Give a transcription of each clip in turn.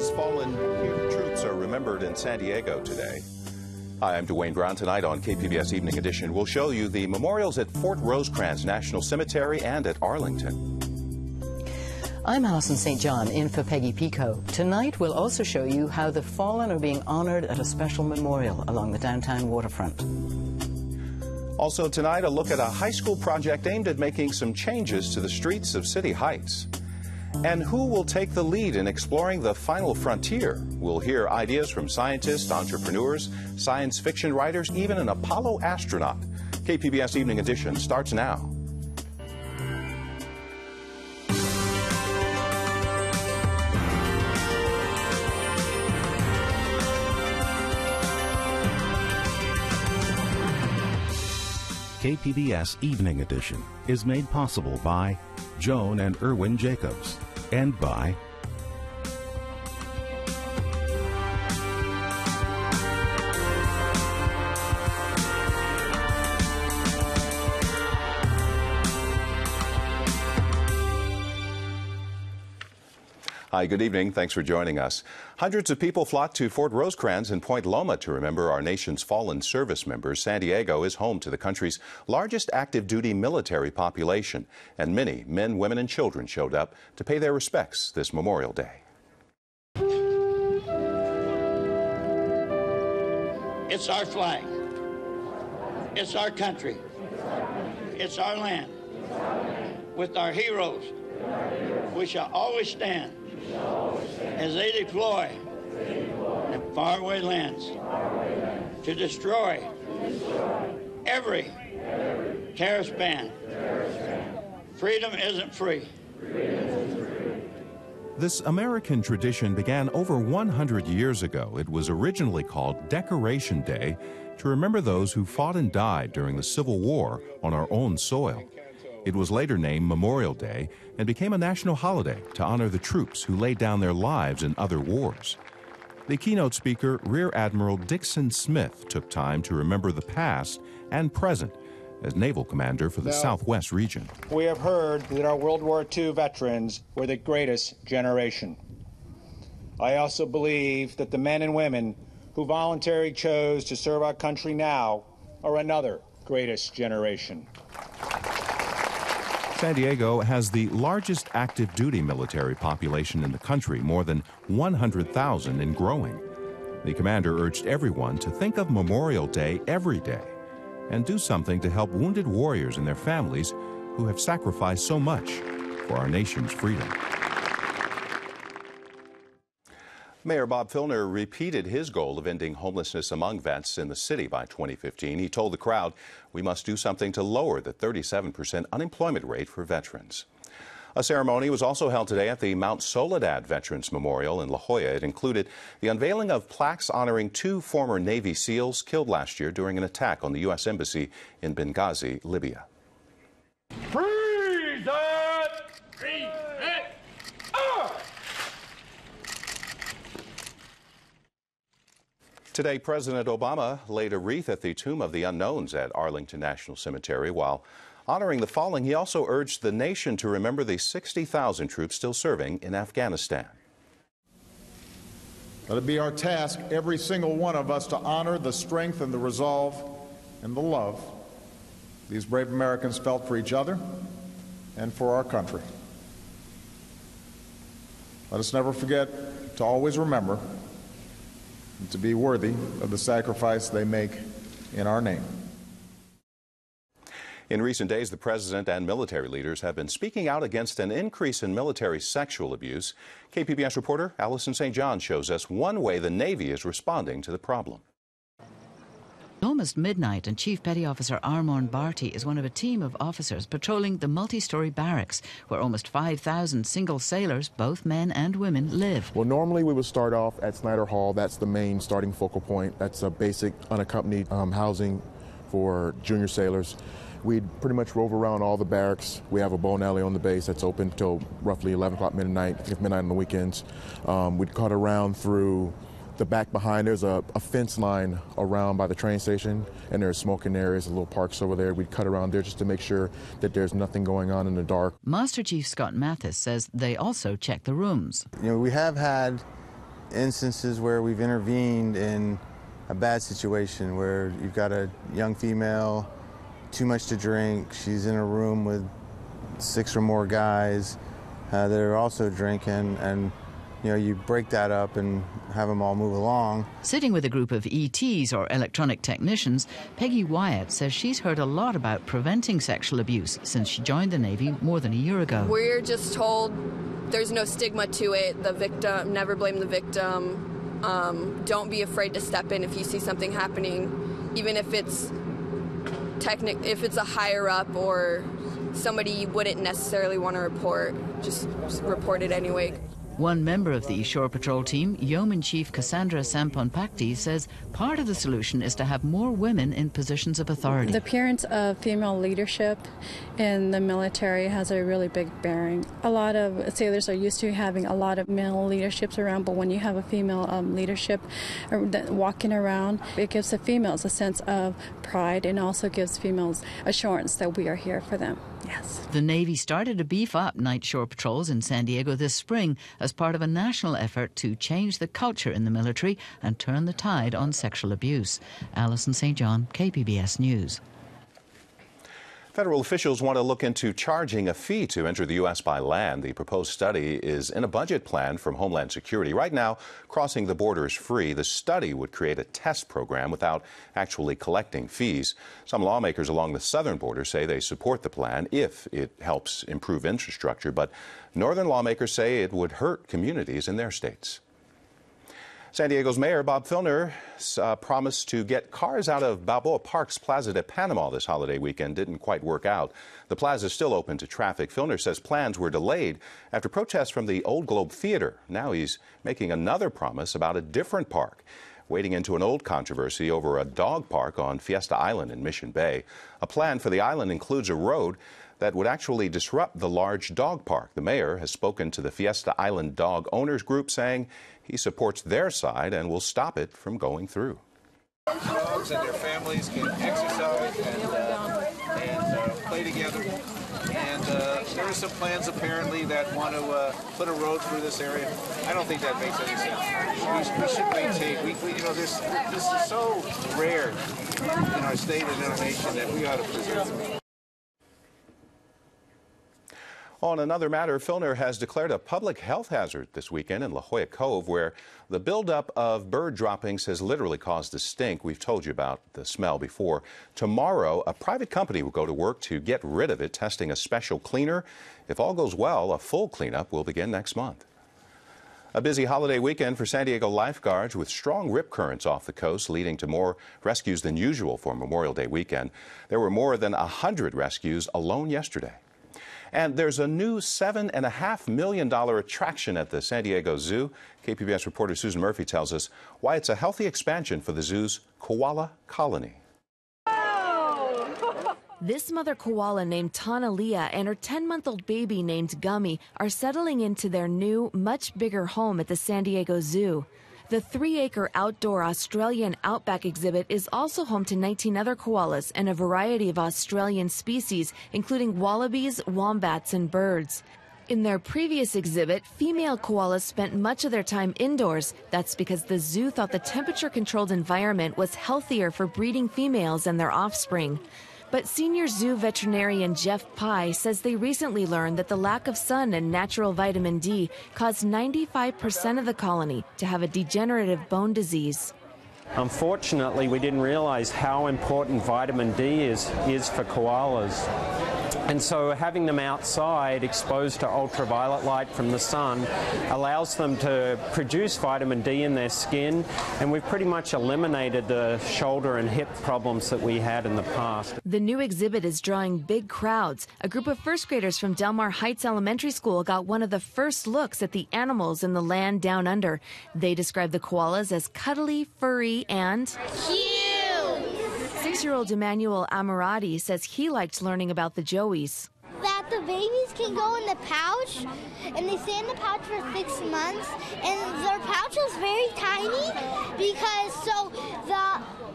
America's fallen troops are remembered in San Diego today. Hi, I'm Dwayne Brown. Tonight on KPBS Evening Edition, we'll show you the memorials at Fort Rosecrans National Cemetery and at Arlington. I'm Alison St. John, in for Peggy Pico. Tonight, we'll also show you how the fallen are being honored at a special memorial along the downtown waterfront. Also tonight, a look at a high school project aimed at making some changes to the streets of City Heights. And who will take the lead in exploring the final frontier? We'll hear ideas from scientists, entrepreneurs, science fiction writers, even an Apollo astronaut. KPBS Evening Edition starts now. KPBS Evening Edition is made possible by Joan and Irwin Jacobs and by Hi, good evening. Thanks for joining us. Hundreds of people flocked to Fort Rosecrans in Point Loma to remember our nation's fallen service members. San Diego is home to the country's largest active duty military population, and many men, women, and children showed up to pay their respects this Memorial Day. It's our flag. It's our country. It's our land. With our heroes, we shall always stand as they deploy in faraway lands to destroy every terrorist band. Freedom isn't free. This American tradition began over 100 years ago. It was originally called Decoration Day to remember those who fought and died during the Civil War on our own soil. It was later named Memorial Day and became a national holiday to honor the troops who laid down their lives in other wars. The keynote speaker, Rear Admiral Dixon Smith, took time to remember the past and present as naval commander for the Southwest region. We have heard that our World War II veterans were the greatest generation. I also believe that the men and women who voluntarily chose to serve our country now are another greatest generation. San Diego has the largest active duty military population in the country, more than 100,000 and growing. The commander urged everyone to think of Memorial Day every day and do something to help wounded warriors and their families who have sacrificed so much for our nation's freedom. Mayor Bob Filner repeated his goal of ending homelessness among vets in the city by 2015. He told the crowd we must do something to lower the 37% unemployment rate for veterans. A ceremony was also held today at the Mount Soledad Veterans Memorial in La Jolla. It included the unveiling of plaques honoring 2 former Navy SEALs killed last year during an attack on the U.S. Embassy in Benghazi, Libya. Freeze it! Freeze it! Today, President Obama laid a wreath at the Tomb of the Unknowns at Arlington National Cemetery. While honoring the fallen, he also urged the nation to remember the 60,000 troops still serving in Afghanistan. Let it be our task, every single one of us, to honor the strength and the resolve and the love these brave Americans felt for each other and for our country. Let us never forget to always remember and to be worthy of the sacrifice they make in our name. In recent days, the president and military leaders have been speaking out against an increase in military sexual abuse. KPBS reporter Alison St. John shows us one way the Navy is responding to the problem. Almost midnight, and Chief Petty Officer Armorn Barty is one of a team of officers patrolling the multi-story barracks where almost 5,000 single sailors, both men and women, live. Well, normally we would start off at Snyder Hall. That's the main starting focal point. That's a basic unaccompanied housing for junior sailors. We'd pretty much rove around all the barracks. We have a bowling alley on the base that's open till roughly 11 o'clock midnight, midnight on the weekends. We'd cut around through the back behind. There's a fence line around by the train station, and there's smoking areas, little parks over there. We'd cut around there just to make sure that there's nothing going on in the dark. Master Chief Scott Mathis says they also check the rooms. You know, we have had instances where we've intervened in a bad situation where you've got a young female, too much to drink, she's in a room with 6 or more guys that are also drinking, and you break that up and have them all move along. Sitting with a group of ETs, or electronic technicians, Peggy Wyatt says she's heard a lot about preventing sexual abuse since she joined the Navy more than a year ago. We're just told there's no stigma to it. The victim, never blame the victim. Don't be afraid to step in if you see something happening, even if it's a higher up or somebody you wouldn't necessarily want to report, just report it anyway. One member of the Shore Patrol team, Yeoman Chief Cassandra Samponpakti, says part of the solution is to have more women in positions of authority. The appearance of female leadership in the military has a really big bearing. A lot of sailors are used to having a lot of male leaderships around, but when you have a female leadership walking around, it gives the females a sense of pride and also gives females assurance that we are here for them. Yes. The Navy started to beef up night shore patrols in San Diego this spring as part of a national effort to change the culture in the military and turn the tide on sexual abuse. Alison St. John, KPBS News. Federal officials want to look into charging a fee to enter the U.S. by land. The proposed study is in a budget plan from Homeland Security. Right now, crossing the border is free. The study would create a test program without actually collecting fees. Some lawmakers along the southern border say they support the plan if it helps improve infrastructure, but northern lawmakers say it would hurt communities in their states. San Diego's Mayor Bob Filner promised to get cars out of Balboa Park's Plaza de Panama this holiday weekend. Didn't quite work out. The plaza is still open to traffic. Filner says plans were delayed after protests from the Old Globe Theater. Now he's making another promise about a different park, wading into an old controversy over a dog park on Fiesta Island in Mission Bay. A plan for the island includes a road that would actually disrupt the large dog park. The mayor has spoken to the Fiesta Island Dog Owners Group, saying he supports their side and will stop it from going through. Dogs and their families can exercise and play together. And there are some plans apparently that want to put a road through this area. I don't think that makes any sense. We should maintain. This is so rare in our state and in our nation that we ought to preserve it. On another matter, Filner has declared a public health hazard this weekend in La Jolla Cove, where the buildup of bird droppings has literally caused a stink. We've told you about the smell before. Tomorrow, a private company will go to work to get rid of it, testing a special cleaner. If all goes well, a full cleanup will begin next month. A busy holiday weekend for San Diego lifeguards, with strong rip currents off the coast leading to more rescues than usual for Memorial Day weekend. There were more than 100 rescues alone yesterday. And there's a new $7.5 million attraction at the San Diego Zoo. KPBS reporter Susan Murphy tells us why it's a healthy expansion for the zoo's koala colony. This mother koala named Tanalia and her 10-month-old baby named Gummy are settling into their new, much bigger home at the San Diego Zoo. The 3-acre outdoor Australian outback exhibit is also home to 19 other koalas and a variety of Australian species, including wallabies, wombats, and birds. In their previous exhibit, female koalas spent much of their time indoors. That's because the zoo thought the temperature-controlled environment was healthier for breeding females and their offspring. But senior zoo veterinarian Jeff Pye says they recently learned that the lack of sun and natural vitamin D caused 95% of the colony to have a degenerative bone disease. Unfortunately, we didn't realize how important vitamin D is for koalas. And so having them outside exposed to ultraviolet light from the sun allows them to produce vitamin D in their skin, and we've pretty much eliminated the shoulder and hip problems that we had in the past. The new exhibit is drawing big crowds. A group of first graders from Del Mar Heights Elementary School got one of the first looks at the animals in the land down under. They describe the koalas as cuddly, furry, and cute. 6-year-old Emmanuel Amorati says he liked learning about the joeys. That the babies can go in the pouch, and they stay in the pouch for 6 months, and their pouch is very tiny because so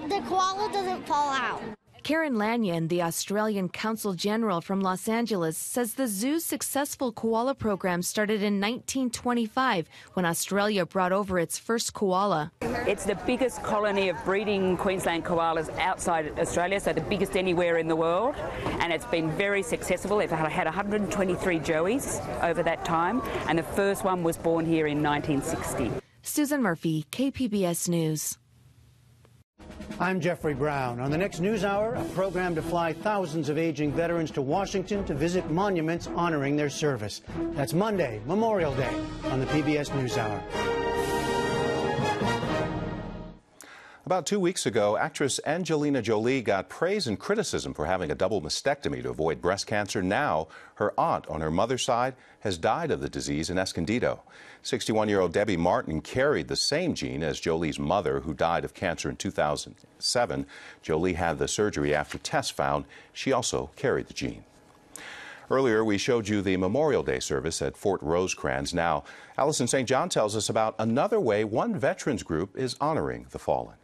the koala doesn't fall out. Karen Lanyon, the Australian Consul General from Los Angeles, says the zoo's successful koala program started in 1925 when Australia brought over its first koala. It's the biggest colony of breeding Queensland koalas outside Australia, so the biggest anywhere in the world, and it's been very successful. They've had 123 joeys over that time, and the first one was born here in 1960. Susan Murphy, KPBS News. I'm Jeffrey Brown. On the next NewsHour, a program to fly thousands of aging veterans to Washington to visit monuments honoring their service. That's Monday, Memorial Day, on the PBS NewsHour. About 2 weeks ago, actress Angelina Jolie got praise and criticism for having a double mastectomy to avoid breast cancer. Now, her aunt on her mother's side has died of the disease in Escondido. 61-year-old Debbie Martin carried the same gene as Jolie's mother, who died of cancer in 2007. Jolie had the surgery after tests found she also carried the gene. Earlier, we showed you the Memorial Day service at Fort Rosecrans. Now, Allison St. John tells us about another way one veterans group is honoring the fallen.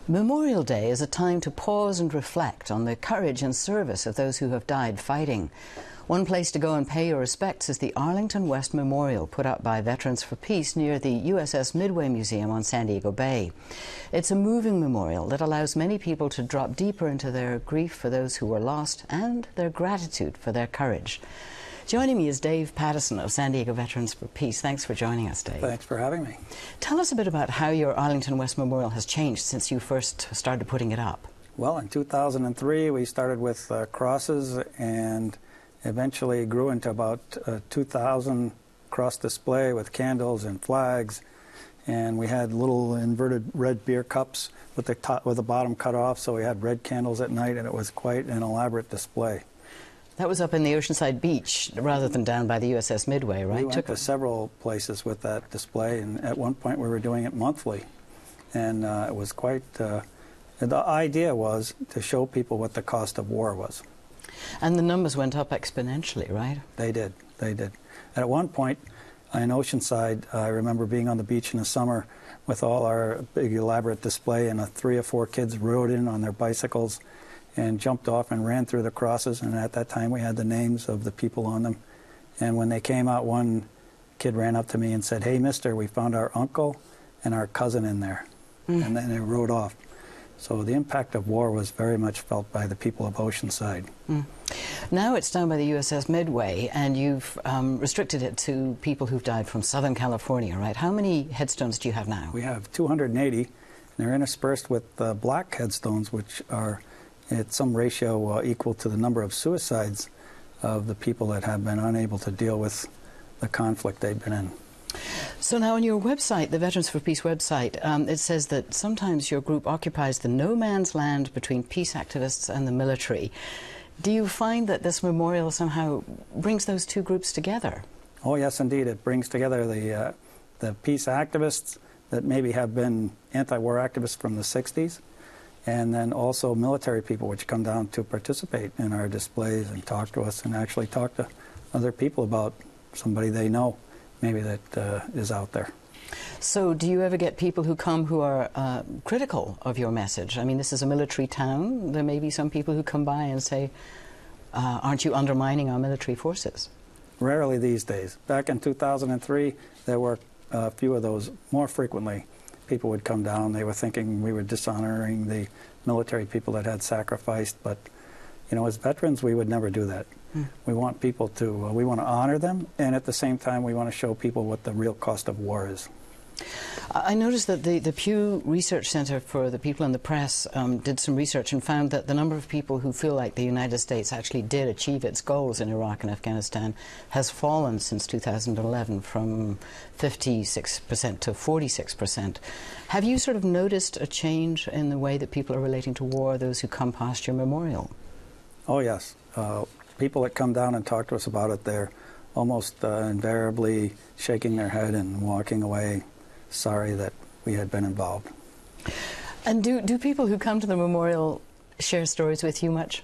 Memorial Day is a time to pause and reflect on the courage and service of those who have died fighting. One place to go and pay your respects is the Arlington West Memorial, put up by Veterans for Peace near the USS Midway Museum on San Diego Bay. It's a moving memorial that allows many people to drop deeper into their grief for those who were lost and their gratitude for their courage. Joining me is Dave Pattison of San Diego Veterans for Peace. Thanks for joining us, Dave. Thanks for having me. Tell us a bit about how your Arlington West Memorial has changed since you first started putting it up. Well, in 2003, we started with crosses and eventually grew into about 2,000 cross display with candles and flags. And we had little inverted red beer cups with the bottom cut off, so we had red candles at night, and it was quite an elaborate display. That was up in the Oceanside Beach rather than down by the USS Midway, right? We went to several places with that display, and at one point we were doing it monthly. And it was quite, the idea was to show people what the cost of war was. And the numbers went up exponentially, right? They did, they did. At one point in Oceanside, I remember being on the beach in the summer with all our big elaborate display, and 3 or 4 kids rode in on their bicycles and jumped off and ran through the crosses, and at that time we had the names of the people on them. And when they came out, one kid ran up to me and said, "Hey, mister, we found our uncle and our cousin in there." And then they rode off. So the impact of war was very much felt by the people of Oceanside. Now it's down by the USS Midway, and you've restricted it to people who've died from Southern California, right? How many headstones do you have now? We have 280, and they're interspersed with black headstones, which are at some ratio equal to the number of suicides of the people that have been unable to deal with the conflict they've been in. So now on your website, the Veterans for Peace website, it says that sometimes your group occupies the no man's land between peace activists and the military. Do you find that this memorial somehow brings those two groups together? Oh yes, indeed. It brings together the peace activists that maybe have been anti-war activists from the 60s, and then also military people which come down to participate in our displays and talk to us and actually talk to other people about somebody they know maybe that is out there. So do you ever get people who come who are critical of your message? I mean, this is a military town. There may be some people who come by and say, aren't you undermining our military forces? Rarely these days. Back in 2003, there were a few of those. More frequently, people would come down. They were thinking we were dishonoring the military people that had sacrificed. But, you know, as veterans, we would never do that. We want people to, we want to honor them, and at the same time, we want to show people what the real cost of war is. I noticed that the Pew Research Center for the People in the Press did some research and found that the number of people who feel like the United States actually did achieve its goals in Iraq and Afghanistan has fallen since 2011 from 56% to 46%. Have you sort of noticed a change in the way that people are relating to war, those who come past your memorial? Oh, yes. People that come down and talk to us about it, they're almost invariably shaking their head and walking away sorry that we had been involved. And do people who come to the memorial share stories with you much?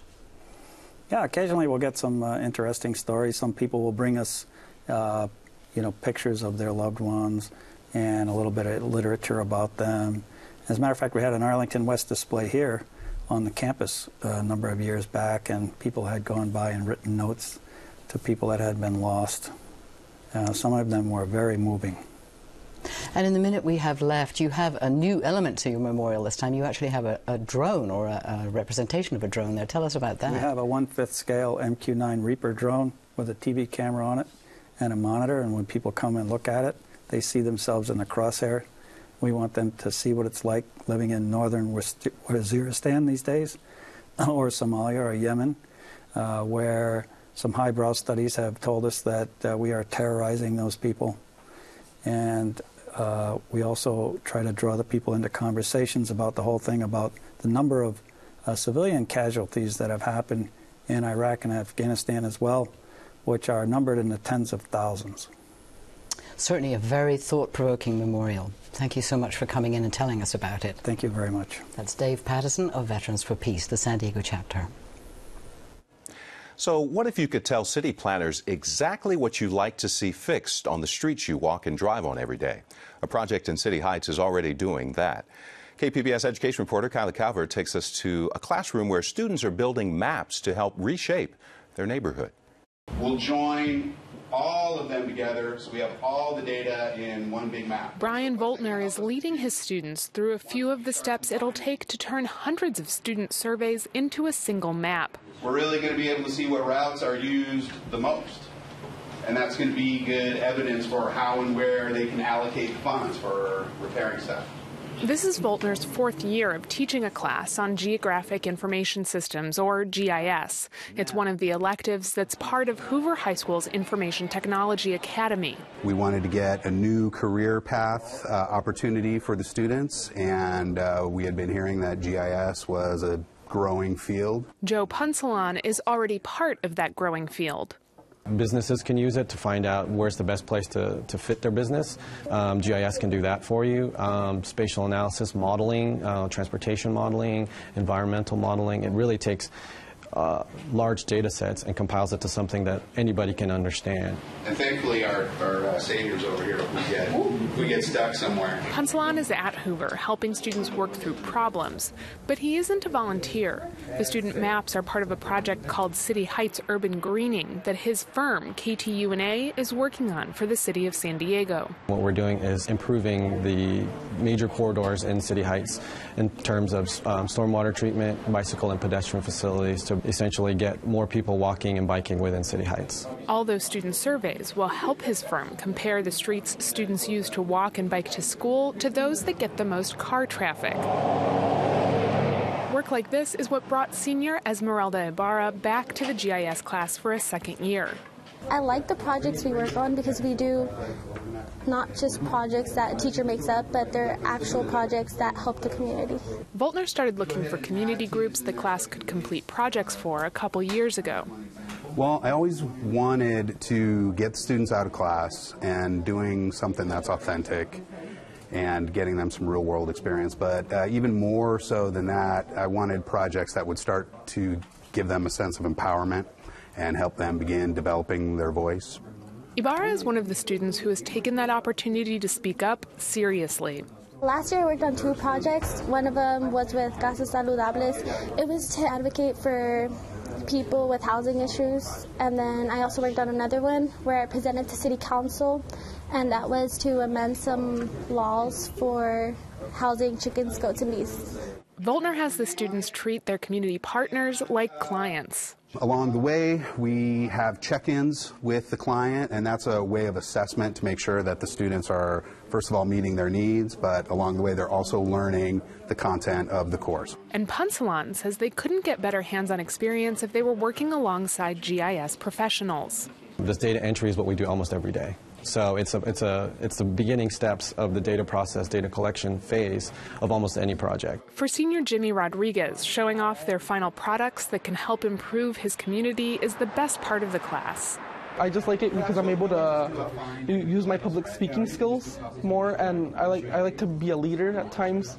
Yeah, occasionally we'll get some interesting stories. Some people will bring us, you know, pictures of their loved ones and a little bit of literature about them. As a matter of fact, we had an Arlington West display here on the campus a number of years back, and people had gone by and written notes to people that had been lost. Some of them were very moving. And in the minute we have left, you have a new element to your memorial this time. You actually have a drone, or a representation of a drone there. Tell us about that. We have a 1/5 scale MQ-9 Reaper drone with a TV camera on it and a monitor, and when people come and look at it, they see themselves in the crosshair. We want them to see what it's like living in northern Waziristan these days, or Somalia or Yemen, where some highbrow studies have told us that we are terrorizing those people. And we also try to draw the people into conversations about the whole thing, about the number of civilian casualties that have happened in Iraq and Afghanistan as well, which are numbered in the tens of thousands. Certainly a very thought-provoking memorial. Thank you so much for coming in and telling us about it. Thank you very much. That's Dave Patterson of Veterans for Peace, the San Diego chapter. So what if you could tell city planners exactly what you like to see fixed on the streets you walk and drive on every day? A project in City Heights is already doing that. KPBS education reporter Kyla Calvert takes us to a classroom where students are building maps to help reshape their neighborhood. We'll join all of them together so we have all the data in one big map. Brian Voltner is leading his students through a few of the steps it'll take to turn hundreds of student surveys into a single map. We're really going to be able to see what routes are used the most. And that's going to be good evidence for how and where they can allocate funds for repairing stuff. This is Voltner's 4th year of teaching a class on Geographic Information Systems, or GIS. It's one of the electives that's part of Hoover High School's Information Technology Academy. We wanted to get a new career path opportunity for the students, and we had been hearing that GIS was a growing field. Joe Punsalon is already part of that growing field. Businesses can use it to find out where's the best place to fit their business. GIS can do that for you. Spatial analysis, modeling, transportation modeling, environmental modeling. It really takes large data sets and compiles it to something that anybody can understand. And thankfully our saviors over here, if we get stuck somewhere. Punsalon is at Hoover helping students work through problems, but he isn't a volunteer. The student maps are part of a project called City Heights Urban Greening that his firm, KTUNA, is working on for the city of San Diego. What we're doing is improving the major corridors in City Heights in terms of stormwater treatment, bicycle and pedestrian facilities to essentially get more people walking and biking within City Heights. All those student surveys will help his firm compare the streets students use to walk and bike to school to those that get the most car traffic. Work like this is what brought senior Esmeralda Ibarra back to the GIS class for a 2nd year. I like the projects we work on because we do not just projects that a teacher makes up, but they're actual projects that help the community. Voltner started looking for community groups the class could complete projects for a couple years ago. Well, I always wanted to get students out of class and doing something that's authentic and getting them some real-world experience. But even more so than that, I wanted projects that would start to give them a sense of empowerment and help them begin developing their voice. Ibarra is one of the students who has taken that opportunity to speak up seriously. Last year I worked on 2 projects. One of them was with Casas Saludables. It was to advocate for people with housing issues. And then I also worked on another one where I presented to City Council, and that was to amend some laws for housing chickens, goats, and bees. Voltner has the students treat their community partners like clients. Along the way, we have check-ins with the client, and that's a way of assessment to make sure that the students are, first of all, meeting their needs, but along the way they're also learning the content of the course. And Punsalon says they couldn't get better hands-on experience if they were working alongside GIS professionals. This data entry is what we do almost every day. So it's the beginning steps of the data process, data collection phase of almost any project. For senior Jimmy Rodriguez, showing off their final products that can help improve his community is the best part of the class. I just like it because I'm able to use my public speaking skills more, and I like to be a leader at times.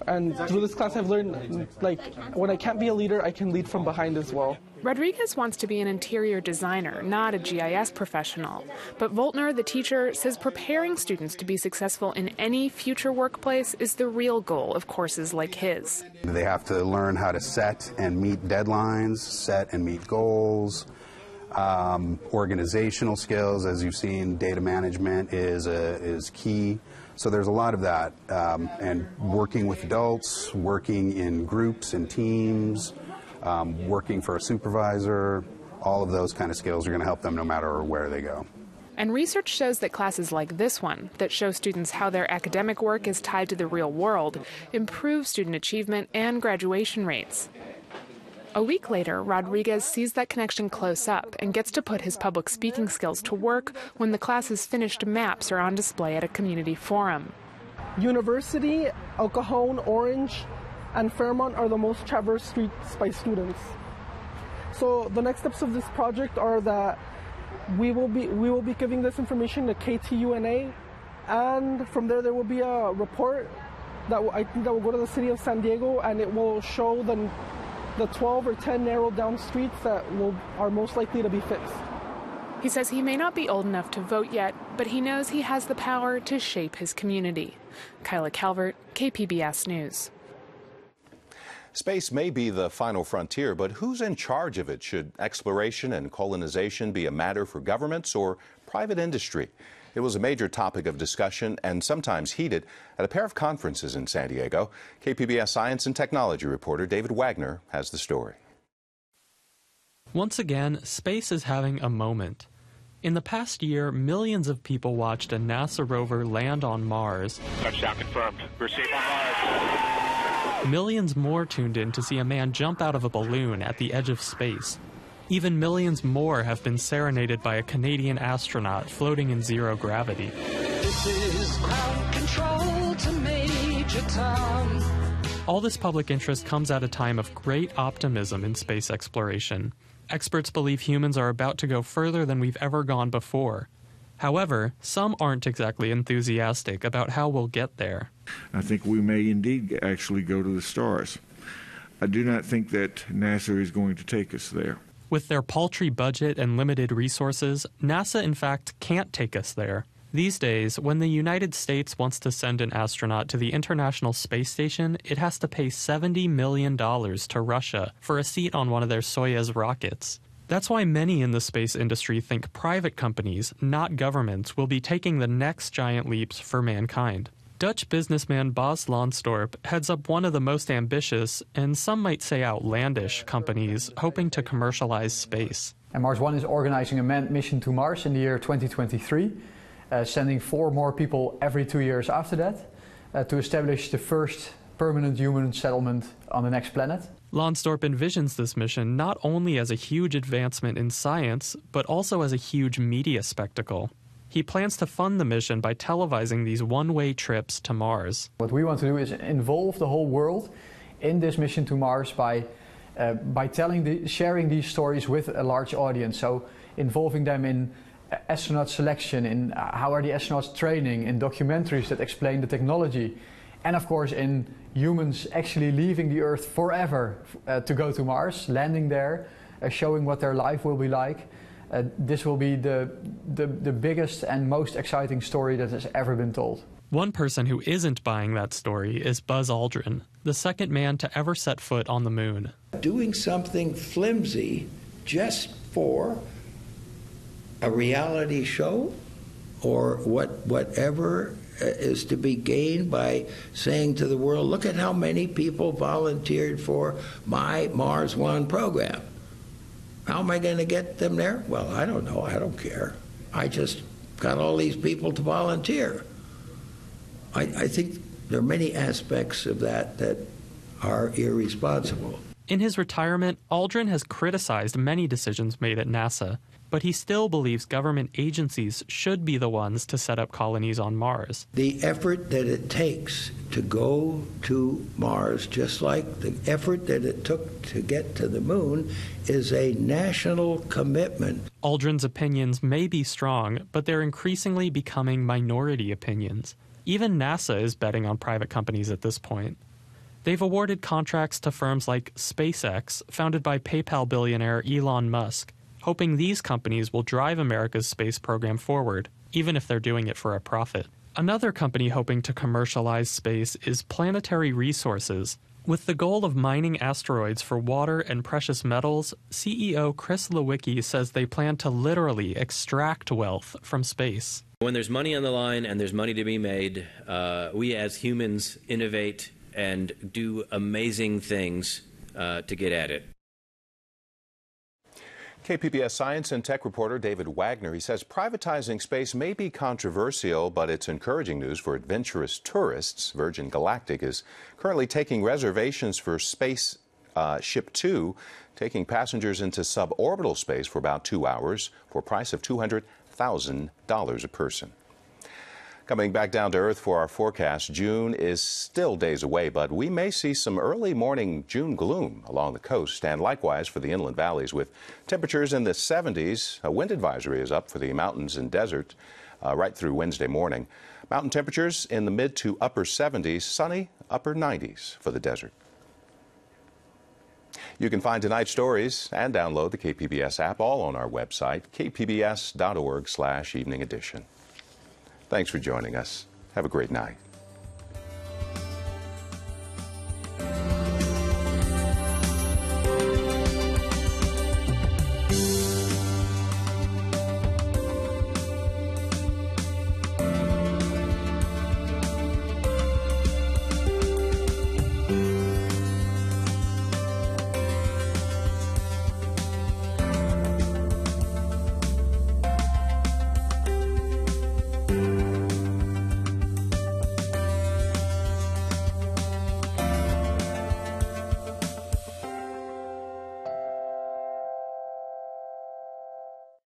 And through this class I've learned, like, when I can't be a leader, I can lead from behind as well. Rodriguez wants to be an interior designer, not a GIS professional. But Voltner, the teacher, says preparing students to be successful in any future workplace is the real goal of courses like his. They have to learn how to set and meet deadlines, set and meet goals. Organizational skills, as you've seen, data management is key. So there's a lot of that, and working with adults, working in groups and teams, working for a supervisor, all of those kind of skills are going to help them no matter where they go. And research shows that classes like this one, that show students how their academic work is tied to the real world, improve student achievement and graduation rates. A week later, Rodriguez sees that connection close up and gets to put his public speaking skills to work when the class's finished maps are on display at a community forum. University, El Cajon, Orange, and Fairmont are the most traversed streets by students. So the next steps of this project are that we will be giving this information to KTUNA, and from there will be a report that I think that will go to the city of San Diego, and it will show the 12 or 10 narrowed down streets that are most likely to be fixed. He says he may not be old enough to vote yet, but he knows he has the power to shape his community. Kyla Calvert, KPBS News. Space may be the final frontier, but who's in charge of it? Should exploration and colonization be a matter for governments or private industry? It was a major topic of discussion and sometimes heated at a pair of conferences in San Diego. KPBS science and technology reporter David Wagner has the story. Once again, space is having a moment. In the past year, millions of people watched a NASA rover land on Mars. Touchdown confirmed. We're safe on Mars. Millions more tuned in to see a man jump out of a balloon at the edge of space. Even millions more have been serenaded by a Canadian astronaut floating in zero gravity. This is ground control to Major Tom. All this public interest comes at a time of great optimism in space exploration. Experts believe humans are about to go further than we've ever gone before. However, some aren't exactly enthusiastic about how we'll get there. I think we may indeed actually go to the stars. I do not think that NASA is going to take us there. With their paltry budget and limited resources, NASA in fact can't take us there. These days, when the United States wants to send an astronaut to the International Space Station, it has to pay $70 million to Russia for a seat on one of their Soyuz rockets. That's why many in the space industry think private companies, not governments, will be taking the next giant leaps for mankind. Dutch businessman Bas Lonsdorp heads up one of the most ambitious, and some might say outlandish, companies hoping to commercialize space. And Mars One is organizing a manned mission to Mars in the year 2023, sending 4 more people every 2 years after that, to establish the first permanent human settlement on the next planet. Lonsdorp envisions this mission not only as a huge advancement in science, but also as a huge media spectacle. He plans to fund the mission by televising these one-way trips to Mars. What we want to do is involve the whole world in this mission to Mars by sharing these stories with a large audience. So involving them in astronaut selection, in how are the astronauts training, in documentaries that explain the technology, and of course in humans actually leaving the Earth forever to go to Mars, landing there, showing what their life will be like. This will be the biggest and most exciting story that has ever been told. One person who isn't buying that story is Buzz Aldrin, the second man to ever set foot on the moon. Doing something flimsy just for a reality show or whatever is to be gained by saying to the world, look at how many people volunteered for my Mars One program. How am I going to get them there? Well, I don't know. I don't care. I just got all these people to volunteer. I think there are many aspects of that are irresponsible. In his retirement, Aldrin has criticized many decisions made at NASA, but he still believes government agencies should be the ones to set up colonies on Mars. The effort that it takes to go to Mars, just like the effort that it took to get to the moon, is a national commitment. Aldrin's opinions may be strong, but they're increasingly becoming minority opinions. Even NASA is betting on private companies at this point. They've awarded contracts to firms like SpaceX, founded by PayPal billionaire Elon Musk, hoping these companies will drive America's space program forward, even if they're doing it for a profit. Another company hoping to commercialize space is Planetary Resources. With the goal of mining asteroids for water and precious metals, CEO Chris Lewicki says they plan to literally extract wealth from space. When there's money on the line and there's money to be made, we as humans innovate and do amazing things to get at it. KPBS science and tech reporter David Wagner, he says privatizing space may be controversial, but it's encouraging news for adventurous tourists. Virgin Galactic is currently taking reservations for Space Ship 2, taking passengers into suborbital space for about 2 hours for a price of $200,000 a person. Coming back down to Earth for our forecast, June is still days away, but we may see some early morning June gloom along the coast and likewise for the inland valleys with temperatures in the 70s. A wind advisory is up for the mountains and desert right through Wednesday morning. Mountain temperatures in the mid to upper 70s, sunny upper 90s for the desert. You can find tonight's stories and download the KPBS app all on our website, kpbs.org/evening edition. Thanks for joining us. Have a great night.